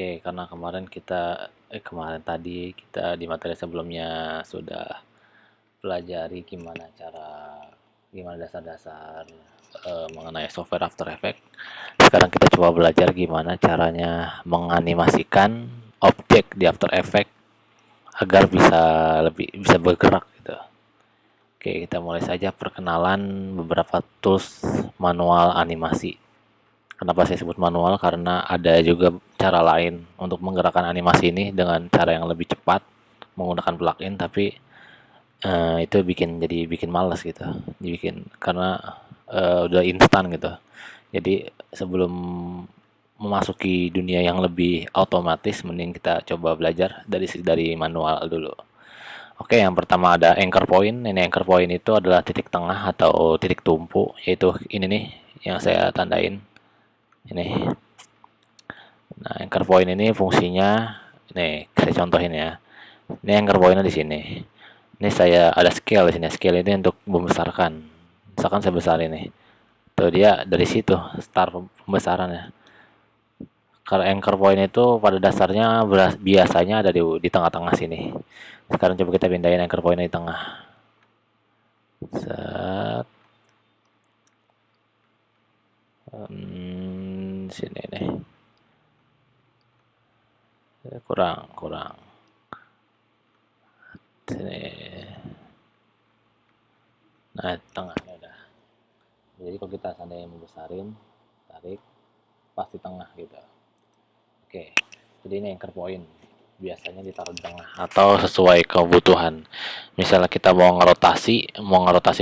Oke, karena kemarin tadi kita di materi sebelumnya sudah pelajari gimana dasar-dasar mengenai software After Effects. Sekarang kita coba belajar gimana caranya menganimasikan objek di After Effects agar bisa bergerak gitu. Oke, kita mulai saja perkenalan beberapa tools manual animasi. Kenapa saya sebut manual? Karena ada juga cara lain untuk menggerakkan animasi ini dengan cara yang lebih cepat menggunakan plugin, tapi itu bikin males gitu. Karena udah instan gitu. Jadi sebelum memasuki dunia yang lebih otomatis, mending kita coba belajar dari manual dulu. Oke, yang pertama ada anchor point. Ini anchor point itu adalah titik tengah atau titik tumpu, yaitu ini nih yang saya tandain. Ini. Nah, anchor point ini fungsinya, nih saya contohin ya. Ini anchor pointnya di sini. Ini saya ada scale di sini. Scale ini untuk membesarkan. Misalkan saya besar ini. Tuh dia dari situ start pembesarannya. Kalau anchor point itu pada dasarnya biasanya ada di tengah-tengah sini. Sekarang coba kita pindahin anchor point di tengah. Set. Sini nih. Kurang, kurang. Sini. Nah, tengahnya udah. Jadi kalau kita seandainya mau besarin, tarik, pasti tengah gitu. Oke, jadi ini anchor point. Biasanya ditaruh di tengah atau sesuai kebutuhan. Misalnya kita mau ngerotasi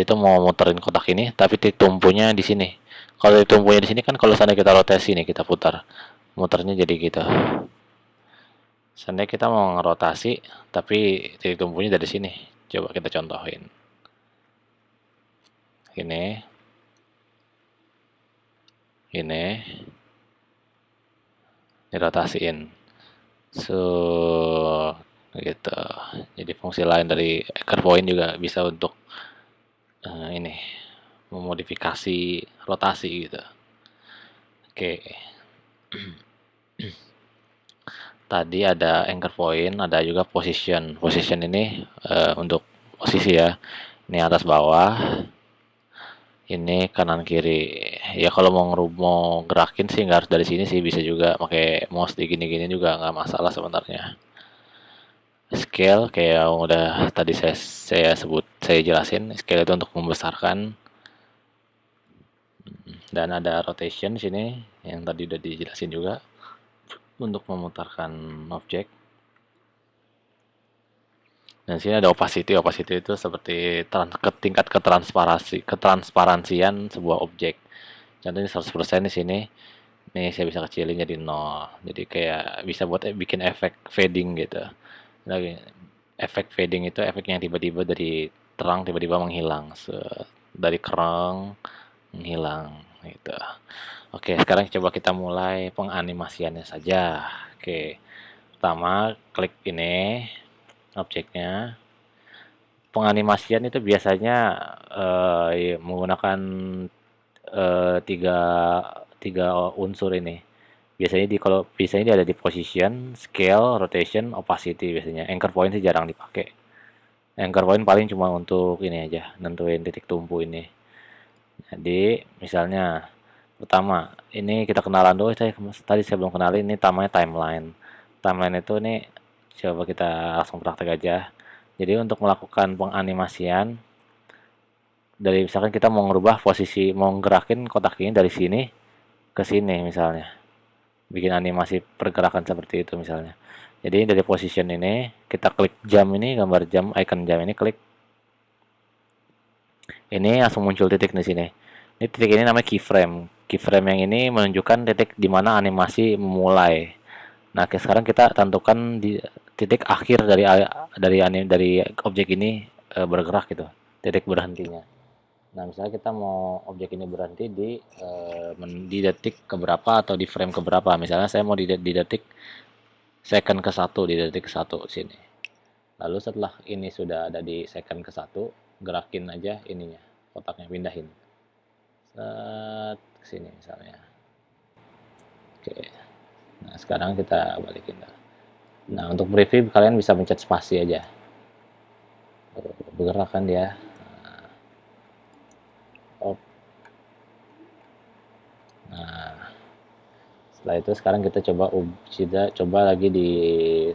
itu mau muterin kotak ini, tapi titik tumpunya di sini. Kalau titik tumpunya di sini kan kalau seandainya kita rotasi nih, kita putar, muternya jadi gitu. Seandainya kita mau ngerotasi, tapi titik tumpunya dari sini. Coba kita contohin. Ini dirotasiin. So, gitu. Jadi fungsi lain dari anchor point juga bisa untuk ini memodifikasi rotasi gitu. Oke. Tadi ada anchor point, ada juga position. Position ini untuk posisi ya. Ini atas bawah, ini kanan kiri. Ya kalau mau gerakin sih nggak harus dari sini sih, bisa juga pakai mouse di gini-gini juga nggak masalah sebenarnya. Scale kayak yang udah tadi saya jelasin, scale itu untuk membesarkan, dan ada rotation di sini yang tadi udah dijelasin juga untuk memutarkan objek. Dan sini ada opacity. Opacity itu seperti tingkat ketransparansian sebuah objek. Contohnya 100% di sini. Nih saya bisa kecilin jadi 0. Jadi kayak bisa buat bikin efek fading gitu. Lagi efek fading itu efek yang tiba-tiba dari terang tiba-tiba menghilang. Dari kerang menghilang gitu. Oke, sekarang coba kita mulai penganimasiannya saja. Oke. Pertama, klik ini objeknya. Penganimasian itu biasanya menggunakan tiga tiga unsur ini. Biasanya dia ada di position, scale, rotation, opacity biasanya. Anchor point sih jarang dipakai. Anchor point paling cuma untuk ini aja, nentuin titik tumpu ini. Jadi misalnya pertama, ini kita kenalan dulu. Tadi saya belum kenalin, ini namanya timeline. Timeline itu nih coba kita langsung praktek aja. Jadi untuk melakukan penganimasian, dari misalkan kita mau ngerubah posisi, mau ngerakin kotak ini dari sini ke sini misalnya, bikin animasi pergerakan seperti itu misalnya. Jadi dari position ini kita klik jam, ini gambar jam, icon jam ini klik, ini langsung muncul titik di sini. Ini titik ini namanya keyframe. Keyframe yang ini menunjukkan titik di mana animasi memulai. Nah, sekarang kita tentukan di titik akhir dari objek ini bergerak gitu, titik berhentinya. Nah, misalnya kita mau objek ini berhenti di detik keberapa atau di frame keberapa. Misalnya saya mau di detik second ke satu, di detik ke satu sini. Lalu setelah ini sudah ada di second ke satu, gerakin aja ininya, kotaknya pindahin. Set ke sini misalnya. Oke. Nah, sekarang kita balikin. Nah, untuk preview kalian bisa pencet spasi aja. Bergerak kan dia. Oh. Nah, setelah itu sekarang kita coba lagi di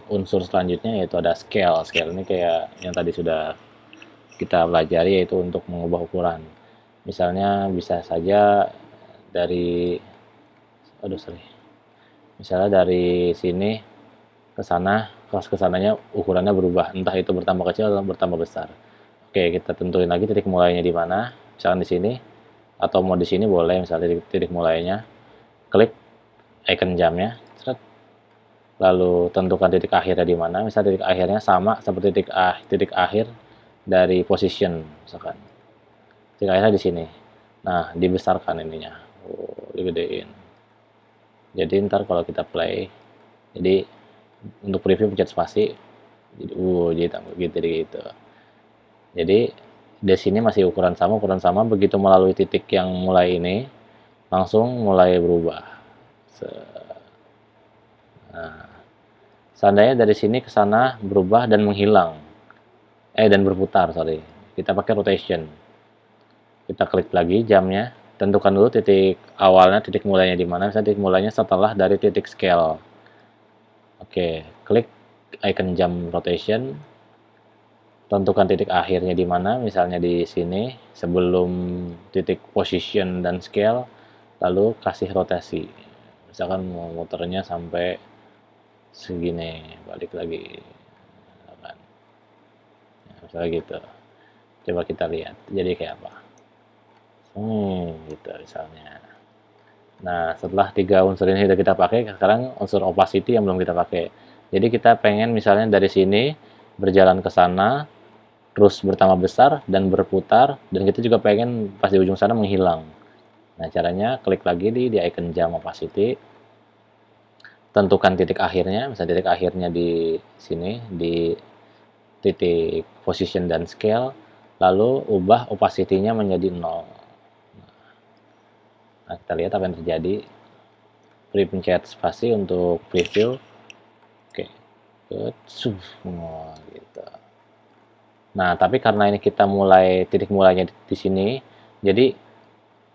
unsur selanjutnya, yaitu ada scale. Scale ini kayak yang tadi sudah kita pelajari, yaitu untuk mengubah ukuran. Misalnya bisa saja dari misalnya dari sini ke sana, pas ke sananya ukurannya berubah, entah itu bertambah kecil atau bertambah besar. Oke, kita tentuin lagi titik mulainya di mana, misalkan di sini, atau mau di sini boleh, misalnya titik mulainya, klik icon jamnya, lalu tentukan titik akhirnya di mana, misalnya titik akhirnya sama seperti titik akhir dari position, misalkan titik akhirnya di sini. Nah, dibesarkan ininya, digedein. Jadi ntar kalau kita play, jadi untuk preview pencet spasi, jadi gitu. Jadi di sini masih ukuran sama, begitu melalui titik yang mulai ini, langsung mulai berubah. Nah, seandainya dari sini ke sana berubah dan menghilang, dan berputar, sorry. Kita pakai rotation. Kita klik lagi jamnya, tentukan dulu titik awalnya, titik mulainya di mana. Misalnya titik mulainya setelah dari titik scale. Oke, klik icon jam rotation, tentukan titik akhirnya di mana, misalnya di sini, sebelum titik position dan scale, lalu kasih rotasi. Misalkan mau muternya sampai segini, balik lagi. Misalkan. Ya, misalnya gitu. Coba kita lihat, jadi kayak apa. Gitu misalnya. Nah, setelah 3 unsur ini sudah kita pakai, sekarang unsur opacity yang belum kita pakai. Jadi kita pengen misalnya dari sini berjalan ke sana, terus bertambah besar dan berputar, dan kita juga pengen pas di ujung sana menghilang. Nah, caranya klik lagi di icon jam opacity, tentukan titik akhirnya, misalnya titik akhirnya di sini, di titik position dan scale, lalu ubah opacity-nya menjadi 0. Nah, kita lihat apa yang terjadi. Pencet spasi untuk preview. Oke, gitu. Nah, tapi karena ini kita mulai titik mulainya di sini, jadi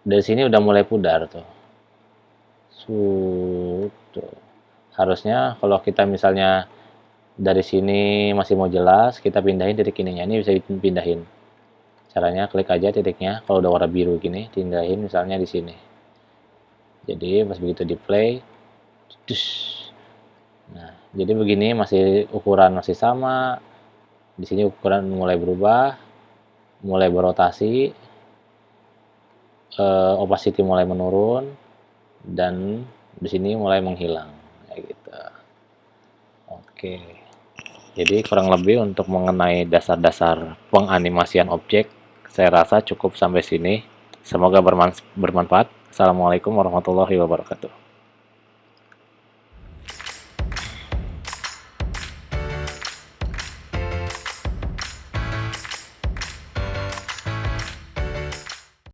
dari sini udah mulai pudar tuh. Tuh. Harusnya kalau kita misalnya dari sini masih mau jelas, kita pindahin titik ininya. Ini bisa dipindahin. Caranya klik aja titiknya, kalau udah warna biru gini, pindahin misalnya di sini. Jadi pas begitu di play, nah, jadi begini, masih ukuran masih sama. Di sini ukuran mulai berubah, mulai berotasi, opacity mulai menurun, dan di sini mulai menghilang, kayak gitu. Oke. Jadi kurang lebih untuk mengenai dasar-dasar penganimasian objek, saya rasa cukup sampai sini. Semoga bermanfaat. Assalamualaikum warahmatullahi wabarakatuh.